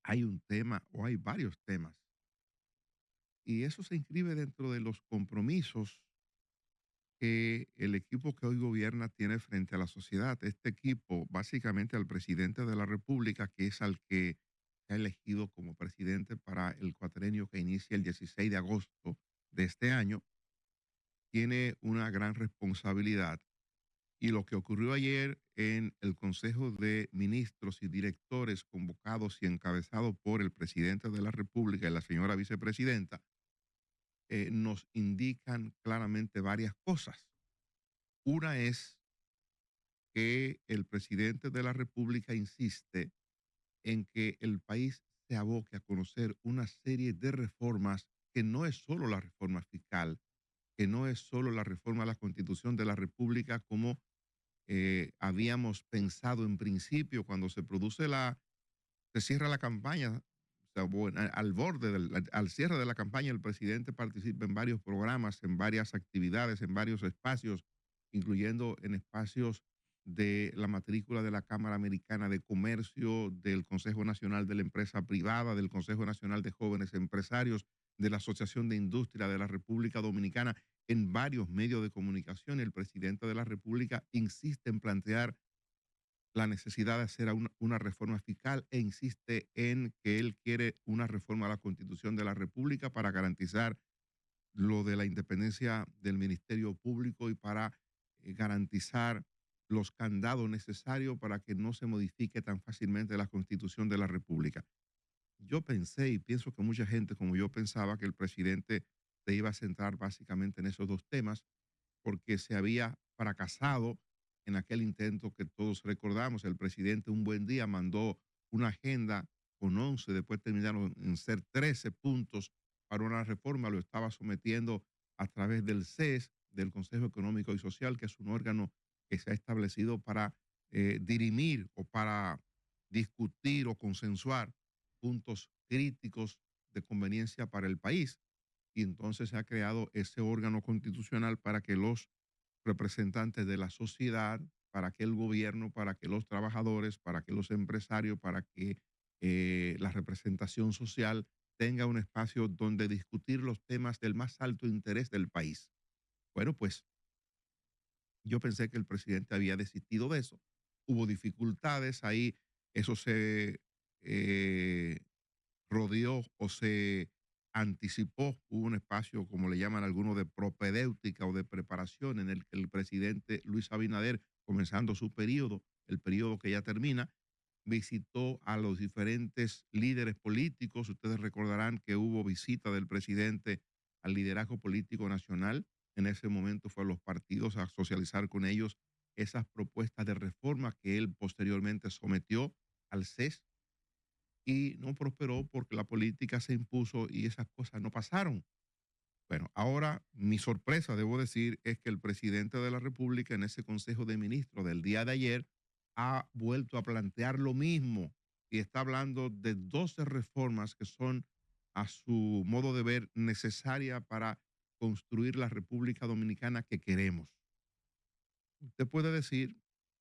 hay un tema o hay varios temas. Y eso se inscribe dentro de los compromisos que el equipo que hoy gobierna tiene frente a la sociedad. Este equipo, básicamente al presidente de la República, que es al que se ha elegido como presidente para el cuatrenio que inicia el 16 de agosto de este año, tiene una gran responsabilidad. Y lo que ocurrió ayer en el Consejo de Ministros y Directores convocados y encabezados por el presidente de la República y la señora vicepresidenta, nos indican claramente varias cosas. Una es que el presidente de la República insiste en que el país se aboque a conocer una serie de reformas que no es solo la reforma fiscal, que no es solo la reforma a la Constitución de la República como habíamos pensado en principio cuando se cierra la campaña, o sea, bueno, al borde, al cierre de la campaña, el presidente participa en varios programas, en varias actividades, en varios espacios, incluyendo en espacios de la matrícula de la Cámara Americana de Comercio, del Consejo Nacional de la Empresa Privada, del Consejo Nacional de Jóvenes Empresarios, de la Asociación de Industria de la República Dominicana, en varios medios de comunicación. El presidente de la República insiste en plantear la necesidad de hacer una reforma fiscal e insiste en que él quiere una reforma a la Constitución de la República para garantizar lo de la independencia del Ministerio Público y para garantizar los candados necesarios para que no se modifique tan fácilmente la Constitución de la República. Yo pensé y pienso que mucha gente como yo pensaba que el presidente se iba a centrar básicamente en esos dos temas porque se había fracasado en aquel intento que todos recordamos. El presidente un buen día mandó una agenda con 11, después terminaron en ser 13 puntos para una reforma, lo estaba sometiendo a través del CES, del Consejo Económico y Social, que es un órgano que se ha establecido para dirimir o para discutir o consensuar puntos críticos de conveniencia para el país. Y entonces se ha creado ese órgano constitucional para que los representantes de la sociedad, para que el gobierno, para que los trabajadores, para que los empresarios, para que la representación social tenga un espacio donde discutir los temas del más alto interés del país. Bueno, pues yo pensé que el presidente había desistido de eso. Hubo dificultades ahí, eso se eh, rodeó o se anticipó, hubo un espacio, como le llaman algunos, de propedéutica o de preparación en el que el presidente Luis Abinader, comenzando su periodo, el periodo que ya termina, visitó a los diferentes líderes políticos. Ustedes recordarán que hubo visita del presidente al liderazgo político nacional. En ese momento fue a los partidos a socializar con ellos esas propuestas de reforma que él posteriormente sometió al CES y no prosperó porque la política se impuso y esas cosas no pasaron. Bueno, ahora mi sorpresa, debo decir, es que el presidente de la República en ese Consejo de Ministros del día de ayer ha vuelto a plantear lo mismo y está hablando de 12 reformas que son, a su modo de ver, necesarias para construir la República Dominicana que queremos. Usted puede decir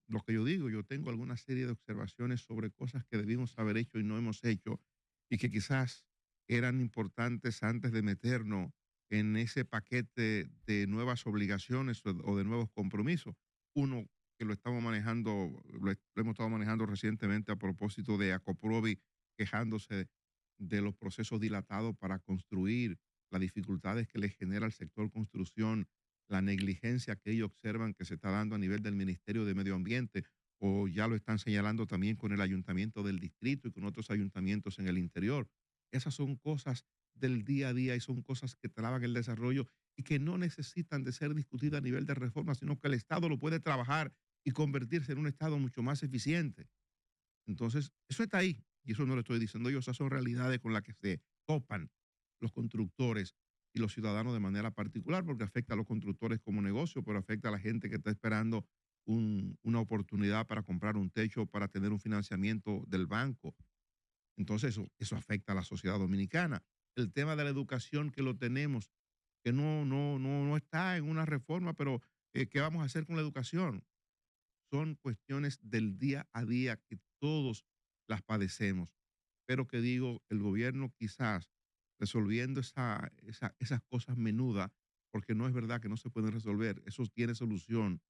lo que yo digo, yo tengo alguna serie de observaciones sobre cosas que debimos haber hecho y no hemos hecho y que quizás eran importantes antes de meternos en ese paquete de nuevas obligaciones o de nuevos compromisos. Uno que lo estamos manejando, lo hemos estado manejando recientemente a propósito de Acoprovi quejándose de los procesos dilatados para construir, las dificultades que le genera al sector construcción, la negligencia que ellos observan que se está dando a nivel del Ministerio de Medio Ambiente, o ya lo están señalando también con el ayuntamiento del distrito y con otros ayuntamientos en el interior. Esas son cosas del día a día y son cosas que traban el desarrollo y que no necesitan de ser discutidas a nivel de reforma, sino que el Estado lo puede trabajar y convertirse en un Estado mucho más eficiente. Entonces, eso está ahí y eso no lo estoy diciendo yo, esas son realidades con las que se topan los constructores y los ciudadanos de manera particular, porque afecta a los constructores como negocio, pero afecta a la gente que está esperando una oportunidad para comprar un techo, para tener un financiamiento del banco. Entonces, eso afecta a la sociedad dominicana. El tema de la educación que lo tenemos, que no está en una reforma, pero ¿qué vamos a hacer con la educación? Son cuestiones del día a día que todos las padecemos. pero que digo, el gobierno quizás resolviendo esas cosas menudas, porque no es verdad que no se pueden resolver, eso tiene solución.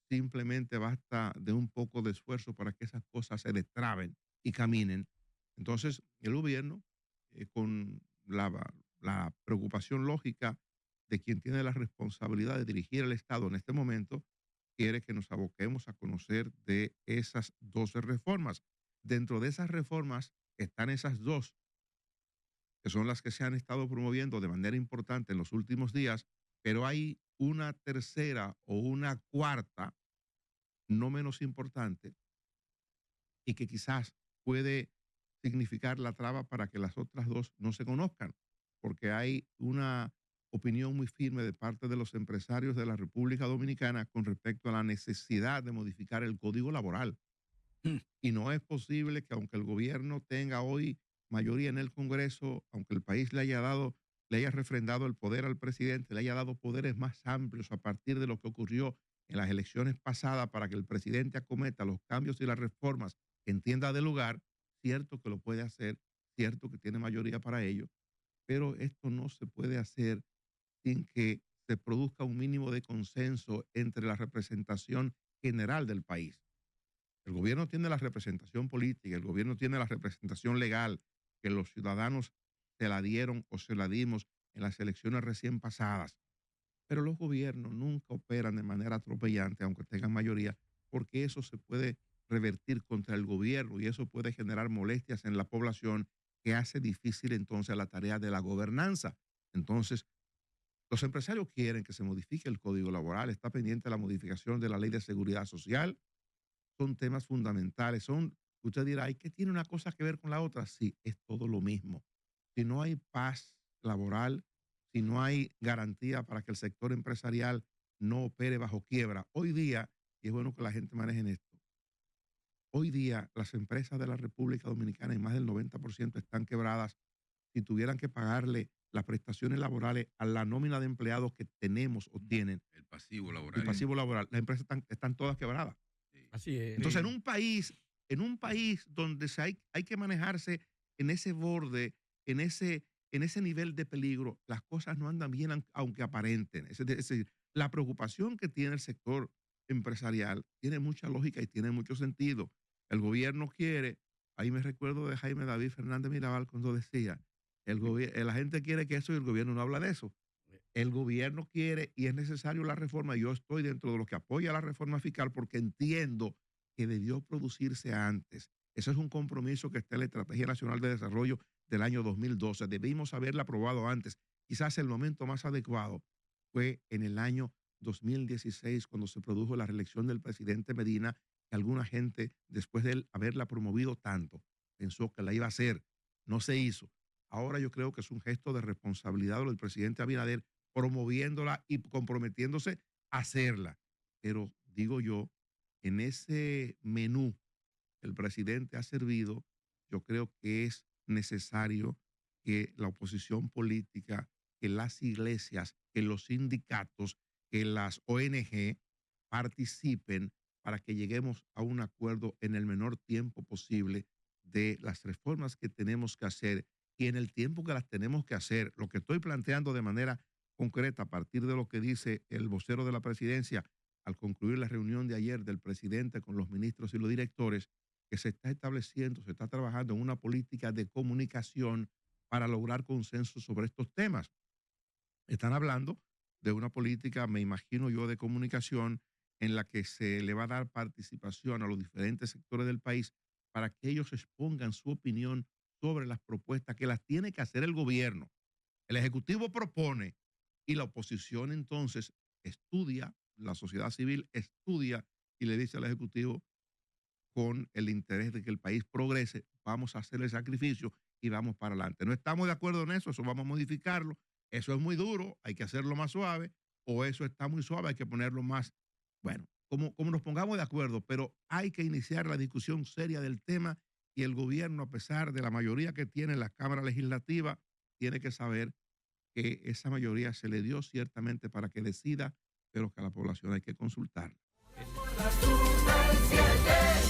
Simplemente basta de un poco de esfuerzo para que esas cosas se destraben y caminen. Entonces, el gobierno, con la preocupación lógica de quien tiene la responsabilidad de dirigir el Estado en este momento, quiere que nos aboquemos a conocer de esas 12 reformas. Dentro de esas reformas están esas dos, que son las que se han estado promoviendo de manera importante en los últimos días, pero hay una tercera o una cuarta no menos importante y que quizás puede significar la traba para que las otras dos no se conozcan, porque hay una opinión muy firme de parte de los empresarios de la República Dominicana con respecto a la necesidad de modificar el código laboral. Mm. Y no es posible que aunque el gobierno tenga hoy mayoría en el Congreso, aunque el país le haya refrendado el poder al presidente, le haya dado poderes más amplios a partir de lo que ocurrió en las elecciones pasadas para que el presidente acometa los cambios y las reformas que entienda de lugar, cierto que lo puede hacer, cierto que tiene mayoría para ello, pero esto no se puede hacer sin que se produzca un mínimo de consenso entre la representación general del país. El gobierno tiene la representación política, el gobierno tiene la representación legal que los ciudadanos se la dieron o se la dimos en las elecciones recién pasadas. Pero los gobiernos nunca operan de manera atropellante, aunque tengan mayoría, porque eso se puede revertir contra el gobierno y eso puede generar molestias en la población que hace difícil entonces la tarea de la gobernanza. Entonces, los empresarios quieren que se modifique el código laboral, está pendiente la modificación de la ley de seguridad social, son temas fundamentales, usted dirá, ¿y qué tiene una cosa que ver con la otra? Sí, es todo lo mismo. Si no hay paz laboral, si no hay garantía para que el sector empresarial no opere bajo quiebra, hoy día, y es bueno que la gente maneje en esto, hoy día las empresas de la República Dominicana en más del 90% están quebradas si tuvieran que pagarle las prestaciones laborales a la nómina de empleados que tenemos o tienen, El pasivo el laboral. pasivo laboral, las empresas están todas quebradas. Sí. Así es. Entonces, Sí. en un país donde hay que manejarse en ese borde, en ese nivel de peligro, las cosas no andan bien aunque aparenten. Es decir, la preocupación que tiene el sector empresarial tiene mucha lógica y tiene mucho sentido. El gobierno quiere, ahí me recuerdo de Jaime David Fernández Mirabal cuando decía, la gente quiere que eso y el gobierno no habla de eso. El gobierno quiere y es necesario la reforma. Yo estoy dentro de los que apoya la reforma fiscal porque entiendo que debió producirse antes. Ese es un compromiso que está en la Estrategia Nacional de Desarrollo del año 2012. Debimos haberla aprobado antes. Quizás el momento más adecuado fue en el año 2016, cuando se produjo la reelección del presidente Medina, que alguna gente, después de él haberla promovido tanto, pensó que la iba a hacer. No se hizo. Ahora yo creo que es un gesto de responsabilidad del presidente Abinader promoviéndola y comprometiéndose a hacerla. Pero digo yo, en ese menú que el presidente ha servido, yo creo que es necesario que la oposición política, que las iglesias, que los sindicatos, que las ONG participen para que lleguemos a un acuerdo en el menor tiempo posible de las reformas que tenemos que hacer y en el tiempo que las tenemos que hacer. Lo que estoy planteando de manera concreta a partir de lo que dice el vocero de la presidencia al concluir la reunión de ayer del presidente con los ministros y los directores, que se está estableciendo, se está trabajando en una política de comunicación para lograr consenso sobre estos temas. Están hablando de una política, me imagino yo, de comunicación en la que se le va a dar participación a los diferentes sectores del país para que ellos expongan su opinión sobre las propuestas que las tiene que hacer el gobierno. El Ejecutivo propone y la oposición entonces estudia, la sociedad civil estudia y le dice al Ejecutivo, con el interés de que el país progrese, vamos a hacer el sacrificio y vamos para adelante. No estamos de acuerdo en eso, eso vamos a modificarlo. Eso es muy duro, hay que hacerlo más suave, o eso está muy suave, hay que ponerlo más, bueno, como nos pongamos de acuerdo, pero hay que iniciar la discusión seria del tema y el gobierno, a pesar de la mayoría que tiene en la Cámara Legislativa, tiene que saber que esa mayoría se le dio ciertamente para que decida, pero que a la población hay que consultarla. Por la Super 7.